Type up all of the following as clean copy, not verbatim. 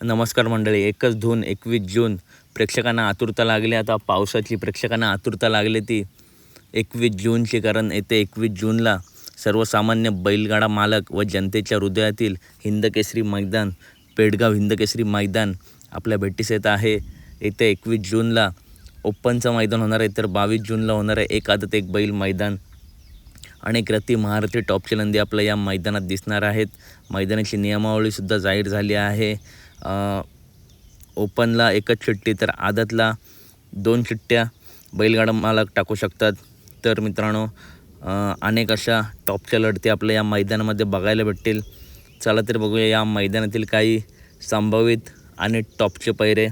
नमस्कार मंडळी. एकच धून 21 जून. प्रेक्षकांना आतुरता लागली आता पावसाची. प्रेक्षकांना आतुरता लागली ती 21 जूनची, कारण येते 21 जूनला सर्वसामान्य बैलगाडा मालक व जनतेच्या हृदयातील हिंदकेसरी मैदान, पेडगाव हिंदकेसरी मैदान आपल्या भेटीस येत आहे. येते 21 जूनला ओपनचं मैदान होणार आहे, तर 22 जूनला होणार आहे एक आदत एक बैल मैदान. अनेक रथी महारथी टॉपचे नंदी आपल्या या मैदानात दिसणार आहेत. मैदानाची नियमावलीसुद्धा जाहीर झाली आहे. ओपनला एकच चिठ्ठी, तर आदतला 2 चिठ्ठ्या बैलगाडा मालक टाकू शकतात. तर मित्रांनो, अनेक अशा टॉपच्या लढती आपल्या या मैदानामध्ये बघायला भेटतील. चला तर बघूया या मैदानातील काही संभावित आणि टॉपचे पैरे.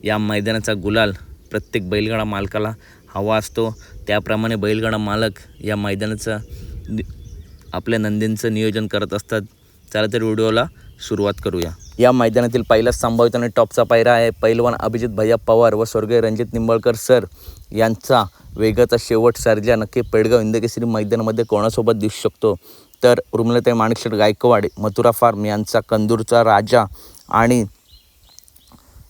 या मैदानाचा गुलाल प्रत्येक बैलगाडा मालकाला हवा असतो, त्याप्रमाणे बैलगाडा मालक या मैदानाचं आपल्या नंदींचं नियोजन करत असतात. चला तर व्हिडिओला सुरुवात करूया. या मैदानातील पहिलाच संभावित आणि टॉपचा पायरा आहे पैलवान अभिजित भैया पवार व स्वर्गीय रणजित निंबाळकर सर यांचा वेगाचा शेवट सर्जा. नक्की पेडगाव हिंदकेसरी मैदानामध्ये कोणासोबत दिसू शकतो, तर उर्मिलाताई माणिकशेठ गायकवाड मथुरा फार्म यांचा कंदूरचा राजा आणि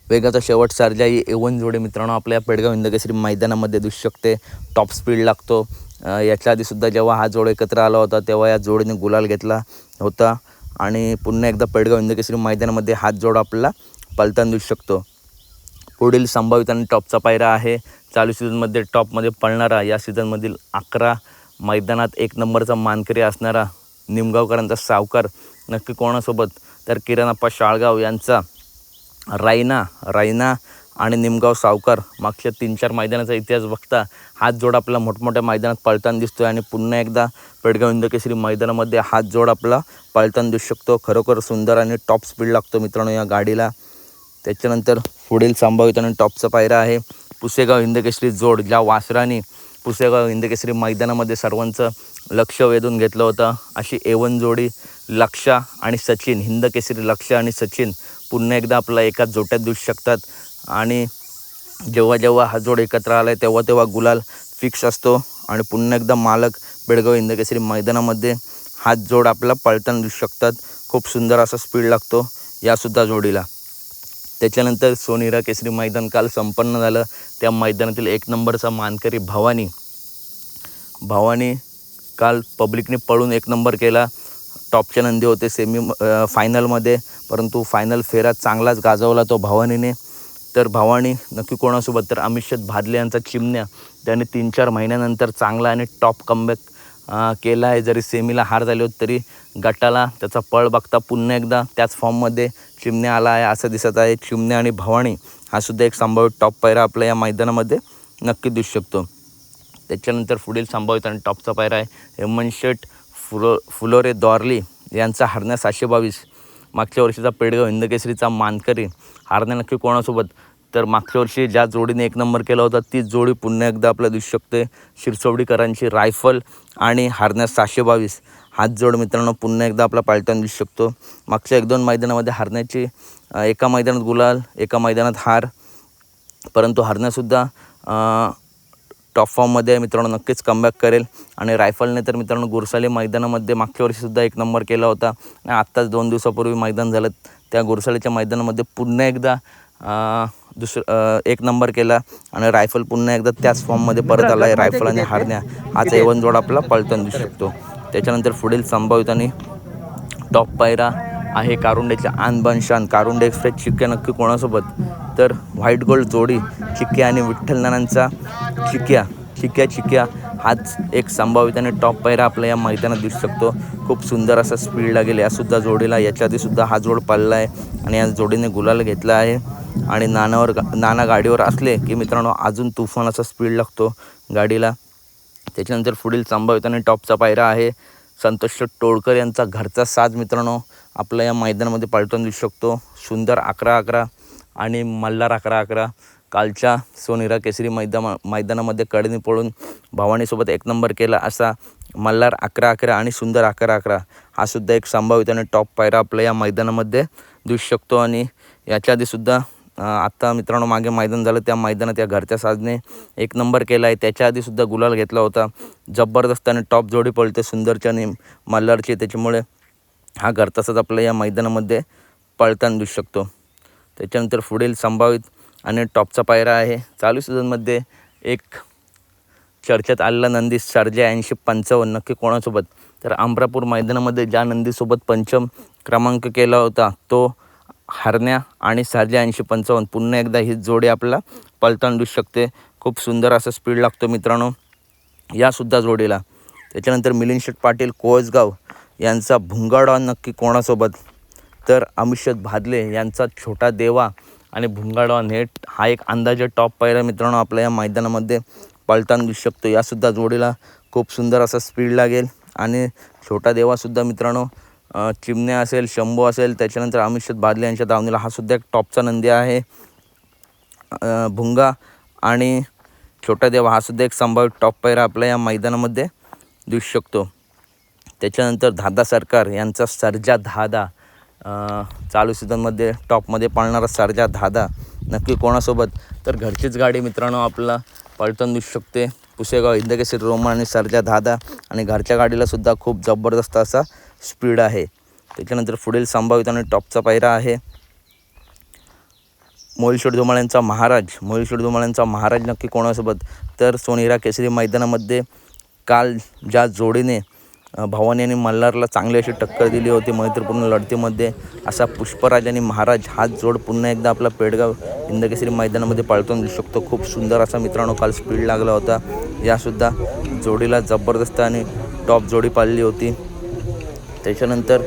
वेगाचा शेवट सर्जा ही एवन जोडी मित्रांनो आपल्या पेडगाव हिंदकेसरी मैदानामध्ये दिसू शकते. टॉप स्पीड लागतो. याच्या आधीसुद्धा जेव्हा हा जोड एकत्र आला होता तेव्हा या जोडीने गुलाल घेतला होता आणि पुन्हा एकदा पेडगाव हिंदकेसरी मैदानामध्ये हात जोड आपल्याला पलताना दिसू शकतो. पुढील संभावित आणि टॉपचा पायरा आहे चालू सीझनमध्ये टॉपमध्ये पळणारा, या सीझनमधील 11 मैदानात 1 नंबरचा मानकरी असणारा निमगावकरांचा सावकार. नक्की कोणासोबत, तर किरणप्पा शाळगाव यांचा रायना आणि निमगाव सावकार. मागच्या 3-4 मैदानाचा इतिहास बघता हात जोड आपला मोठमोठ्या मैदानात पळताना दिसतोय आणि पुन्हा एकदा पेडगाव हिंदकेसरी मैदानामध्ये हात जोड आपला पळताना दिसू शकतो. खरोखर सुंदर आणि टॉप स्पीड लागतो मित्रांनो या गाडीला. त्याच्यानंतर पुढील संभावित आणि टॉपचा पायरा आहे पुसेगाव हिंदकेसरी जोड. ज्या वासराने पुसेगाव हिंदकेसरी मैदानामध्ये सर्वांचं लक्ष वेधून घेतलं होतं, अशी एवन जोडी लक्षा आणि सचिन, हिंदकेसरी लक्षा आणि सचिन पुन्हा एकदा आपला एकाच जोट्यात दिसू शकतात. आणि जेव्हा हा जोड एकत्र आला आहे तेव्हा गुलाल फिक्स असतो आणि पुन्हा एकदा मालक पेडगाव हिंदकेसरी मैदानामध्ये हात जोड आपला पळताना दिसू शकतात. खूप सुंदर असा स्पीड लागतो यासुद्धा जोडीला. त्याच्यानंतर सोनेरा केसरी मैदान काल संपन्न झालं. त्या मैदानातील 1 नंबरचा मानकरी भवानी काल पब्लिकने पळून 1 नंबर केला. टॉपचे नंदी होते फायनलमध्ये, परंतु फायनल फेरा चांगलाच गाजवला तो भवानीने. तर भवानी नक्की कोणासोबत, तर अमितशेठ भादले यांचा चिमण्या. त्याने 3-4 महिन्यानंतर चांगला आणि टॉप कमबॅक केला आहे. जरी सेमीला हार झाली होती तरी गटाला त्याचा पळ बघता पुन्हा एकदा त्याच फॉर्ममध्ये चिमण्या आला आहे असं दिसत आहे. चिमण्या आणि भवानी हा सुद्धा एक संभावित टॉप पायरा आपल्या या मैदानामध्ये नक्की दिसू शकतो. त्याच्यानंतर पुढील संभावित आणि टॉपचा पायरा आहे हेमंतशेठ फुलोरे दॉर्ली यांचा हरण्या 722. मागच्या वर्षीचा पेडगाव हिंदकेसरीचा मानकरी. हरण्या नक्की कोणासोबत, तर मागच्या वर्षी ज्या जोडीने 1 नंबर केला होता तीच जोडी पुन्हा एकदा आपल्याला दिसू शकते. शिरसवडीकरांची रायफल आणि हरण्या 722 हात जोड मित्रांनो पुन्हा एकदा आपला पाळताना दिसू शकतो. मागच्या 1-2 मैदानामध्ये हरण्याची एका मैदानात गुलाल, एका मैदानात हार, परंतु हरण्यासुद्धा टॉप फॉर्ममध्ये मित्रांनो नक्कीच कमबॅक करेल. आणि रायफलने तर मित्रांनो गुरसाली मैदानामध्ये मागच्या वर्षीसुद्धा 1 नंबर केला होता आणि आत्ताच 2 दिवसापूर्वी मैदान झालं त्या गुरसालीच्या मैदानामध्ये पुन्हा एकदा 1 नंबर केला आणि रायफल पुन्हा एकदा त्याच फॉर्ममध्ये परत आला आहे. रायफल आणि हरण्या हाच एवन जोड आपला पळताना दिसू शकतो. त्याच्यानंतर पुढील संभावित आणि टॉप पायरा आहे कारुंडेच्या आन बान शान. कारुंडे एक्सप्रेस चिक्क्या नक्की कोणासोबत, तर व्हाईट गोल्ड जोडी चिक्क्या आणि विठ्ठल नानांचा चिक्क्या हाच एक संभावित आणि टॉप पायरा आपल्या या मैदानात दिसू शकतो. खूप सुंदर असा स्पीड लागेल यासुद्धा जोडीला. याच्या आधीसुद्धा हा जोड पळला आहे आणि या जोडीने गुलाल घेतला आहे. आणि नाना गाडीवर असले की मित्रांनो अजून तुफान असा स्पीड लागतो गाडीला. त्याच्यानंतर पुढील संभावित आणि टॉपचा पायरा आहे संतोष टोळकर यांचा घरचा साज मित्रांनो आपल्या या मैदानामध्ये पळताना दिसू शकतो. सुंदर 11-11 आणि मल्हार 11-11. कालच्या सोनेरा केसरी मैदानामध्ये कडनी पळून भवानीसोबत 1 नंबर केला असा मल्हार 11-11 आणि सुंदर 11-11 हा सुद्धा एक संभावित आणि टॉप पायरा आपल्या या मैदानामध्ये दिसू शकतो. आणि याच्या आधीसुद्धा आत्ता मित्रांनो मागे मैदान झालं त्या मैदानात या घरच्या साजने 1 नंबर केला आहे. त्याच्या आधीसुद्धा गुलाल घेतला होता. जबरदस्त आणि टॉप जोडी पळते सुंदरच्या आणि मल्हारची, त्याच्यामुळे हा घरचा साज आपल्या या मैदानामध्ये पळताना दिसू शकतो. त्याच्यानंतर पुढील संभावित आणि टॉपचा पायरा आहे चालू सीझनमध्ये एक चर्चेत आलेला नंदी सर्जा 80-55 नक्की कोणासोबत, तर अमरापूर मैदानामध्ये ज्या नंदीसोबत पंचम क्रमांक केला होता तो हरण्या आणि सर्जा 80-55 पुन्हा एकदा ही जोडी आपल्याला पळताना दिसू शकते. खूप सुंदर असा स्पीड लागतो मित्रांनो यासुद्धा जोडीला. त्याच्यानंतर मिलिंद शेठ पाटील कोळसगाव यांचा भुंगाडा नक्की कोणासोबत, तर अमिषद भादले यांचा छोटा देवा आणि भुंगाडवान हा एक अंदाजे टॉप पायरा मित्रांनो आपल्या या मैदानामध्ये पळताना दिसू शकतो. यासुद्धा जोडीला खूप सुंदर असा स्पीड लागेल. आणि छोटा देवासुद्धा मित्रांनो चिमण्या असेल, शंभू असेल, त्याच्यानंतर अमिषद भादले यांच्या दावणीला हा सुद्धा एक टॉपचा नंदी आहे. भुंगा आणि छोटा देवा हा सुद्धा एक संभाव्य टॉप पायरा आपल्या या मैदानामध्ये दिसू शकतो. त्याच्यानंतर धादा सरकार यांचा सर्जा धादा चालू सीझनमध्ये टॉपमध्ये पाळणारा सर्जा धादा नक्की कोणासोबत, तर घरचीच गाडी मित्रांनो आपल्याला पळताना दिसू शकते. पुसेगाव हिंदकेसरी रोमन आणि सर्जा धादा आणि घरच्या गाडीला सुद्धा खूप जबरदस्त असा स्पीड आहे. त्याच्यानंतर पुढील संभावित आणि टॉपचा पायरा आहे मोहिलशेठ धुमाळ्यांचा महाराज नक्की कोणासोबत, तर सोनेरा केसरी मैदानामध्ये काल ज्या जोडीने भवानी आणि मल्हारला चांगली अशी टक्कर दिली होती मैत्रीपूर्ण लढतीमध्ये, असा पुष्पराज आणि महाराज हा जोड पुन्हा एकदा आपला पेडगाव हिंदकेसरी मैदानामध्ये पळताना दिसू शकतो. खूप सुंदर असा मित्रांनो काल स्पीड लागला होता. यासुद्धा जोडीला जबरदस्त आणि टॉप जोडी पाळली होती. त्याच्यानंतर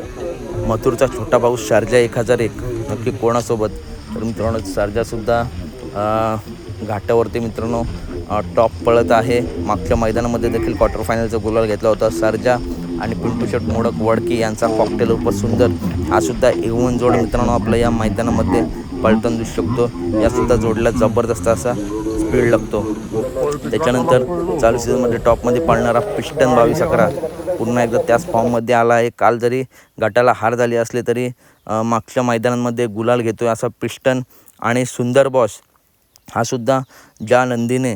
मथुरचा छोटा भाऊ शारजा 1001 नक्की कोणासोबत, तर मित्रांनो शारजासुद्धा घाटावरती मित्रांनो टॉप पळत आहे. मागच्या मैदानामध्ये देखील क्वार्टर फायनलचा गुलाल घेतला होता. सर्जा आणि पिंटू शेट मोडक वडकी यांचा कॉकटेल उपर सुंदर हा सुद्धा एवन जोड मित्रांनो आपल्या या मैदानामध्ये पळताना दिसू शकतो. यासुद्धा जोडीला जबरदस्त असा स्पीड लागतो. त्याच्यानंतर चालू सीझनमध्ये टॉपमध्ये पळणारा पिस्टन 22-11 पुन्हा एकदा त्याच फॉर्ममध्ये आला आहे. काल जरी गटाला हार झाली असली तरी मागच्या मैदानांमध्ये गुलाल घेतोय असा पिस्टन. आणि सुंदर बॉस हा सुद्धा ज्या नंदीने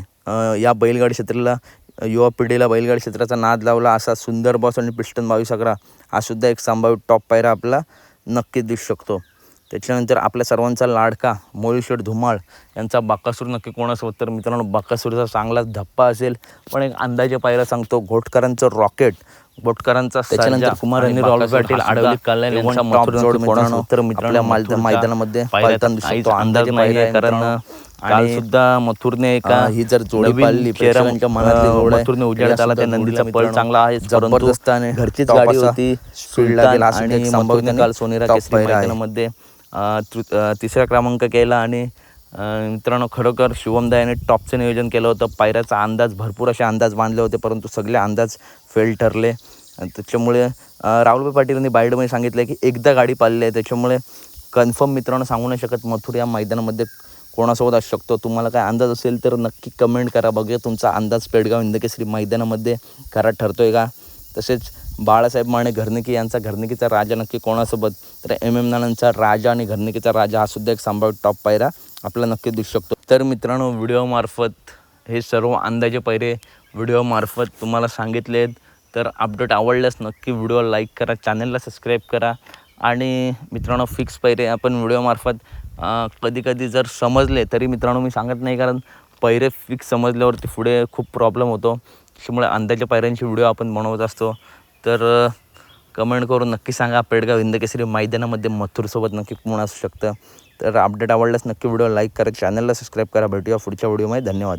या बैलगाडी क्षेत्राला युवा पिढीला बैलगाडी क्षेत्राचा नाद लावला असा सुंदर बॉस आणि पिस्टन 22-11 हा सुद्धा एक संभाव्य टॉप पायरा आपला नक्कीच दिसू शकतो. त्याच्यानंतर आपल्या सर्वांचा लाडका मोहिलशेठ धुमाळ यांचा बाकासूर नक्की कोणासोबत, तर मित्रांनो बाकासूरचा चांगलाच धप्पा असेल, पण एक अंदाजे पायरा सांगतो घोटकरांचं रॉकेट, घोटकरांचा त्याच्यानंतर कुमार आणि राहुल पाटील आडवली कल्याण यांचा टॉप जोड मित्रांनो, तर मित्रांनो मैदानामध्ये पळताना दिसतो अंदाजे पायरा आहे. कारण आणि सुद्धा मथुरने एका ही जर जोडी पाळली प्रेक्षकांच्या मनातली जोड मथुरने उजेडात आला. त्या नंदीचा पळ चांगला आहे, जबरदस्त आणि घरचीच गाडी होती. स्पीड लागेल आणि संभाव्य काल सोनेरा केसरी मैदानामध्ये तिसरा क्रमांक केला. आणि मित्रांनो खरोखर शुभमदा याने टॉपचं नियोजन केलं होतं. पायऱ्याचा अंदाज भरपूर असे अंदाज बांधले होते, परंतु सगळे अंदाज फेल ठरले. त्याच्यामुळे राहुल पाटील बाईडमध्ये सांगितलं की एकदा गाडी पाळली आहे, त्याच्यामुळे कन्फर्म मित्रांनो सांगू नाही शकत मथुर या मैदानामध्ये कोणासोबत असू शकतो. तुम्हाला काय अंदाज असेल तर नक्की कमेंट करा. बघूया तुमचा अंदाज पेडगाव हिंदकेसरी मैदानामध्ये खरा ठरतोय का. तसेच बाळासाहेब माने घरनिकी यांचा घरनिकीचा राजा नक्की कोणासोबत, तर MM नानांचा राजा आणि घरनिकीचा राजा हा सुद्धा एक संभाव्य टॉप पायरा आपल्याला नक्की दिसू शकतो. तर मित्रांनो व्हिडिओमार्फत हे सर्व अंदाजे पायरे व्हिडिओमार्फत तुम्हाला सांगितलेत. तर अपडेट आवडल्यास नक्की व्हिडिओ लाईक करा, चॅनलला सबस्क्राईब करा. आणि मित्रांनो फिक्स पायरे आपण व्हिडिओमार्फत कधी कधी जर समजले तरी मित्रांनो मी सांगत नाही, कारण पैरे फिक्स समजल्यावरती पुढे खूप प्रॉब्लेम होतो. त्याच्यामुळे अंदाजे पायऱ्यांची व्हिडिओ आपण बनवत असतो. तर कमेंट करून नक्की सांगा पेडगाव हिंदकेसरी मैदानामध्ये मथुरसोबत नक्की कोण असू शकतं. तर अपडेट आवडल्यास नक्की व्हिडिओ लाईक करा, चॅनलला सबस्क्राईब करा. भेटूया पुढच्या व्हिडिओमध्ये. धन्यवाद.